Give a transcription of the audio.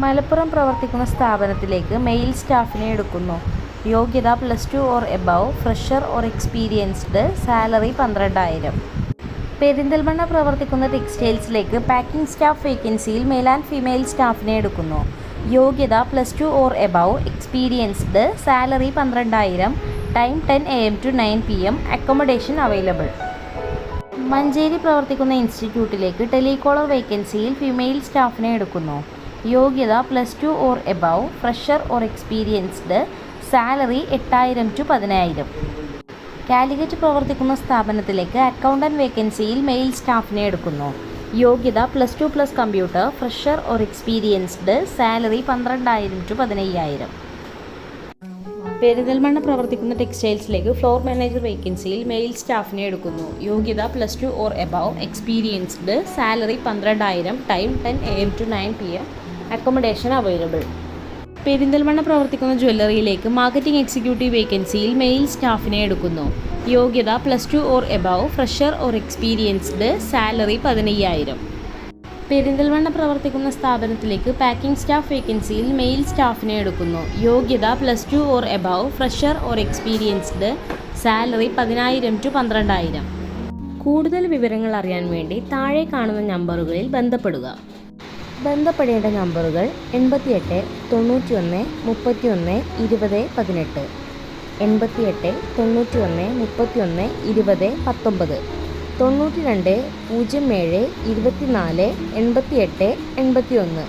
മലപ്പുറം പ്രവർത്തിക്കുന്ന സ്ഥാപനത്തിലേക്ക് മെയിൽ സ്റ്റാഫിനെ എടുക്കുന്നു. യോഗ്യത +2 or above, fresher or experienced, salary 12,000. Perinthalmanna പ്രവർത്തിക്കുന്ന ടെക്സ്റ്റൈൽസിലേക്ക് പാക്കിംഗ് സ്റ്റാഫ് വേക്കൻസിയിൽ മെയിൽ ആൻഡ് ഫീമെയിൽ സ്റ്റാഫിനെ എടുക്കുന്നു. യോഗ്യത +2 or above, experienced, salary 12,000, time 10 AM to 9 PM, accommodation available. Manjeri പ്രവർത്തിക്കുന്ന ഇൻസ്റ്റിറ്റ്യൂട്ടിലേക്ക് ടെലികോളർ വേക്കൻസിയിൽ ഫീമെയിൽ സ്റ്റാഫിനെ എടുക്കുന്നു. യോഗ്യത +2 or above, fresher or experienced, salary 8,000 to 10,000. Calicut പ്രവർത്തിക്കുന്ന സ്ഥാപനത്തിലേക്ക് അക്കൗണ്ടൻറ്റ് വേക്കൻസിയിൽ മെയിൽ സ്റ്റാഫിനെ എടുക്കുന്നു. യോഗ്യത +2+ computer, fresher or experienced, salary 12,000 to 15,000. Perinthalmanna പ്രവർത്തിക്കുന്ന ടെക്സ്റ്റൈൽസിലേക്ക് ഫ്ലോർ മാനേജർ വേക്കൻസിയിൽ മെയിൽ സ്റ്റാഫിനെ എടുക്കുന്നു. യോഗ്യത +2 or above, experienced, salary 12,000, time 10 AM to 9 PM, accommodation available. Perinthalmanna പ്രവർത്തിക്കുന്ന ജ്വല്ലറിയിലേക്ക് മാർക്കറ്റിംഗ് എക്സിക്യൂട്ടീവ് വേക്കൻസിയിൽ മെയിൽ സ്റ്റാഫിനെ എടുക്കുന്നു. യോഗ്യത +2 or above, fresher or experienced, salary 15,000. Perinthalmanna പ്രവർത്തിക്കുന്ന സ്ഥാപനത്തിലേക്ക് പാക്കിംഗ് സ്റ്റാഫ് വേക്കൻസിയിൽ മെയിൽ സ്റ്റാഫിനെ എടുക്കുന്നു. യോഗ്യത +2 or above, fresher or experienced, salary 10,000 to 12,000. കൂടുതൽ വിവരങ്ങൾ അറിയാൻ വേണ്ടി താഴെ കാണുന്ന നമ്പറുകളിൽ ബന്ധപ്പെടുക. ബന്ധപ്പെടേണ്ട നമ്പറുകൾ 88 91 31 20 18, 88 91 31 20 19, 92 07 24 88 81.